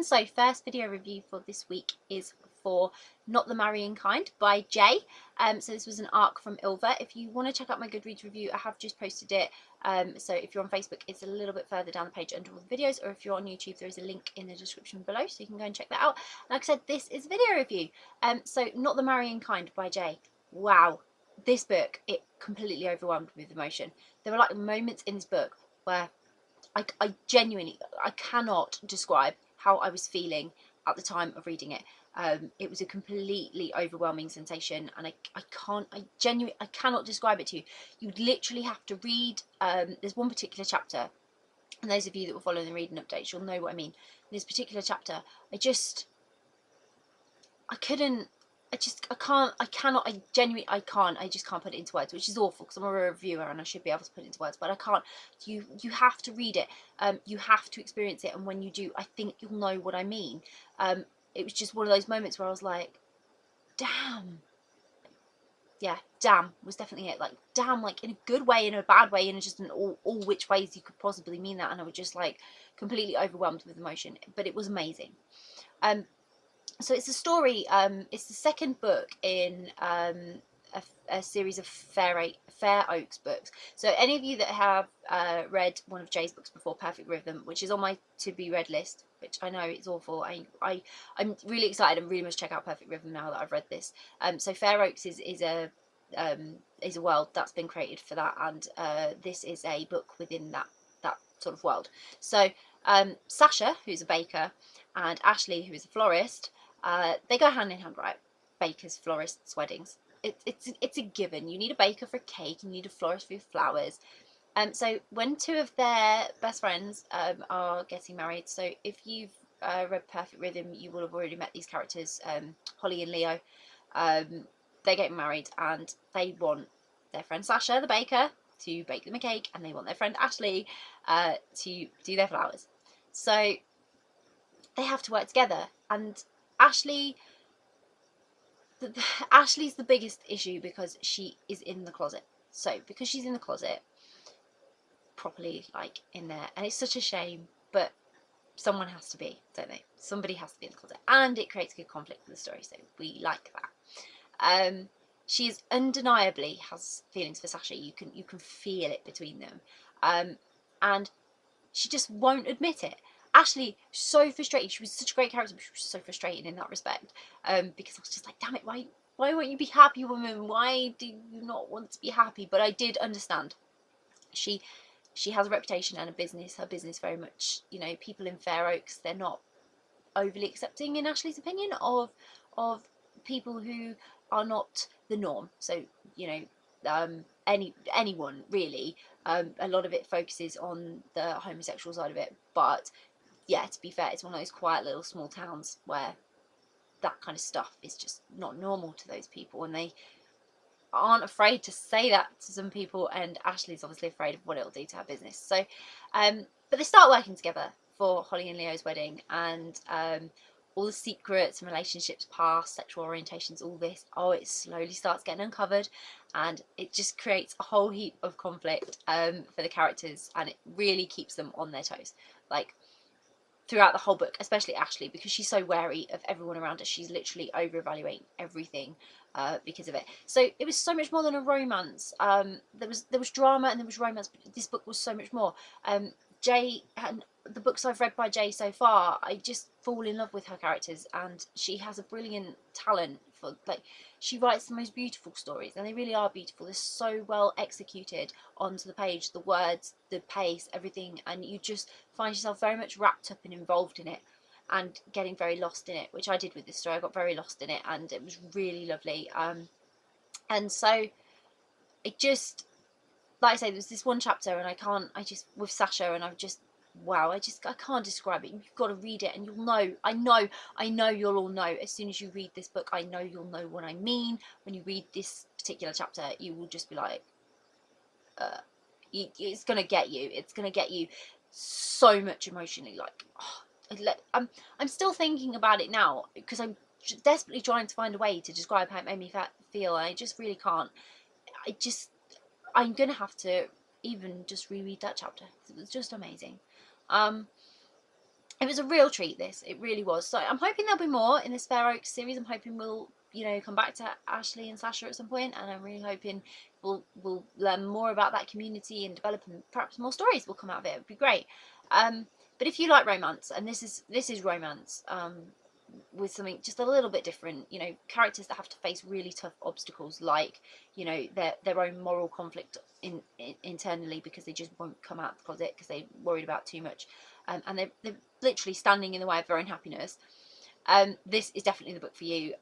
So first video review for this week is for Not the Marrying Kind by Jay. So this was an arc from Ylva. If you want to check out my Goodreads review, I have just posted it. So if you're on Facebook, it's a little bit further down the page under all the videos, or if you're on YouTube, there is a link in the description below, so you can go and check that out. Like I said, this is a video review. So Not the Marrying Kind by Jay. Wow, this book, it completely overwhelmed me with emotion. There were like moments in this book where I genuinely, I cannot describe how I was feeling at the time of reading it. It was a completely overwhelming sensation, and I cannot describe it to you. You literally have to read, there's one particular chapter, and those of you that will follow the reading updates, you'll know what I mean. In this particular chapter, I just can't put it into words, which is awful because I'm a reviewer and I should be able to put it into words, but I can't. You have to read it, you have to experience it, and when you do, I think you'll know what I mean. It was just one of those moments where I was like, damn. Yeah, damn was definitely it. Like, damn, like in a good way, in a bad way, in just in all which ways you could possibly mean that, and I was just like completely overwhelmed with emotion, but it was amazing. So it's a story, it's the second book in a series of Fair Oaks books. So any of you that have read one of Jay's books before, Perfect Rhythm, which is on my to-be-read list, which I know it's awful, I'm really excited and really must check out Perfect Rhythm now that I've read this. So Fair Oaks is a world that's been created for that, and this is a book within that sort of world. So Sasha, who's a baker, and Ashley, who is a florist, they go hand in hand, right? Bakers, florists, weddings. It's a given. You need a baker for a cake, you need a florist for your flowers. So when two of their best friends are getting married, so if you've read Perfect Rhythm, you will have already met these characters, Holly and Leo. They're getting married, and they want their friend Sasha, the baker, to bake them a cake, and they want their friend Ashley to do their flowers. So they have to work together, and Ashley's the biggest issue because she is in the closet. So because she's in the closet, properly like in there, and it's such a shame, but someone has to be, don't they? Somebody has to be in the closet, and it creates good conflict for the story, so we like that. She is undeniably has feelings for Sasha. You can feel it between them, and she just won't admit it. Ashley, so frustrated. She was such a great character, but she was so frustrated in that respect, because I was just like, damn it, why won't you be happy, woman? Why do you not want to be happy? But I did understand. She has a reputation and a business. Her business very much, you know, people in Fair Oaks, they're not overly accepting, in Ashley's opinion, of people who are not the norm. So, you know, anyone really. A lot of it focuses on the homosexual side of it, but yeah, to be fair, it's one of those quiet little small towns where that kind of stuff is just not normal to those people, and they aren't afraid to say that to some people, and Ashley's obviously afraid of what it'll do to her business. So but they start working together for Holly and Leo's wedding, and all the secrets and relationships, past, sexual orientations, all this, it slowly starts getting uncovered, and it just creates a whole heap of conflict for the characters, and it really keeps them on their toes, like throughout the whole book, especially Ashley, because she's so wary of everyone around her. She's literally over-evaluating everything because of it. So it was so much more than a romance. There was drama and there was romance, but this book was so much more. Jay, and the books I've read by Jay so far, I just fall in love with her characters, and she has a brilliant talent for, like, she writes the most beautiful stories, and they really are beautiful. They're so well executed onto the page, the words, the pace, everything, and you just find yourself very much wrapped up and involved in it, and getting very lost in it, which I did with this story. I got very lost in it, and it was really lovely. And so it just, like I say, there's this one chapter, and with Sasha, and wow, I can't describe it. You've got to read it, and you'll know. I know you'll all know as soon as you read this book. I know you'll know what I mean. When you read this particular chapter, you will just be like, it's gonna get you. It's gonna get you so much emotionally. Like, I'm still thinking about it now because I'm desperately trying to find a way to describe how it made me feel. And I just really can't. I'm gonna have to even just reread that chapter. It was just amazing. it was a real treat, this. It really was. So I'm hoping there'll be more in this Fair Oaks series. I'm hoping we'll, you know, come back to Ashley and Sasha at some point, and I'm really hoping we'll learn more about that community and develop, and perhaps more stories will come out of it. It would be great. But if you like romance, and this is romance, with something just a little bit different, you know, characters that have to face really tough obstacles, like, you know, their own moral conflict internally, because they just won't come out of the closet because they're worried about too much, and they're literally standing in the way of their own happiness. This is definitely the book for you.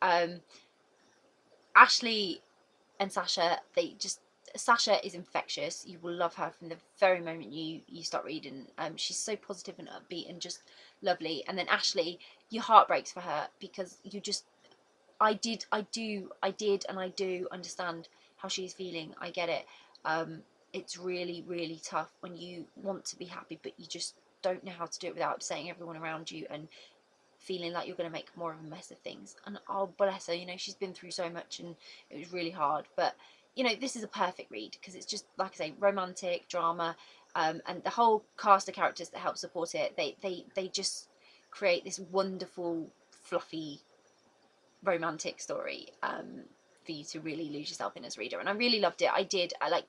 Ashley and Sasha, Sasha is infectious. You will love her from the very moment you start reading. She's so positive and upbeat and just lovely. And then Ashley, your heart breaks for her, because you just, I do understand how she's feeling. I get it. It's really, really tough when you want to be happy, but you just don't know how to do it without upsetting everyone around you and feeling like you're going to make more of a mess of things. And oh, bless her, you know, she's been through so much and it was really hard. But, you know, this is a perfect read, because it's just, like I say, romantic drama, and the whole cast of characters that help support it, they just create this wonderful, fluffy, romantic story, for you to really lose yourself in as a reader. And I really loved it. I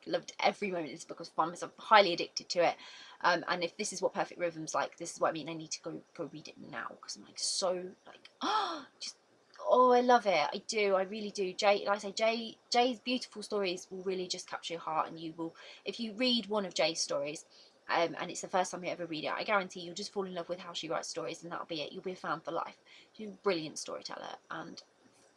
loved every moment of this book. I found myself highly addicted to it. And if this is what Perfect Rhythm's like, this is what I mean. I need to go read it now, because I'm like so like, just, oh, I love it. I do. I really do. Jay, like I say, Jay's beautiful stories will really just capture your heart, and you will, if you read one of Jay's stories, and it's the first time you ever read it, I guarantee you'll just fall in love with how she writes stories, and that'll be it. You'll be a fan for life. She's a brilliant storyteller and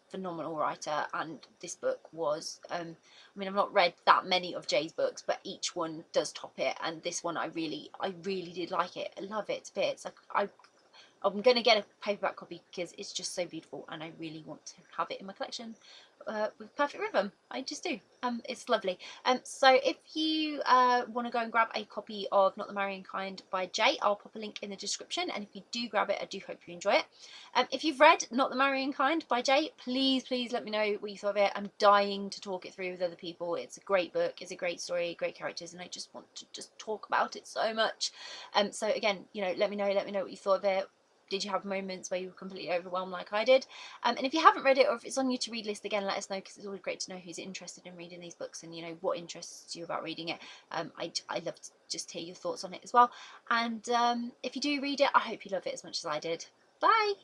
phenomenal writer. And this book was, I mean, I've not read that many of Jay's books, but each one does top it, and this one I really did like it. I love it to bits. Like, I'm gonna get a paperback copy because it's just so beautiful, and I really want to have it in my collection with Perfect Rhythm. I just do. It's lovely. So if you want to go and grab a copy of Not the Marrying Kind by Jay, I'll pop a link in the description, and if you do grab it, I do hope you enjoy it. If you've read Not the Marrying Kind by Jay, please let me know what you thought of it. I'm dying to talk it through with other people. It's a great book, it's a great story, great characters, and I just want to just talk about it so much. So again, you know, let me know what you thought of it. Did you have moments where you were completely overwhelmed like I did? And if you haven't read it, or if it's on your to read list, again, let us know, because it's always great to know who's interested in reading these books, and, you know, what interests you about reading it. I love to just hear your thoughts on it as well. And if you do read it, I hope you love it as much as I did. Bye!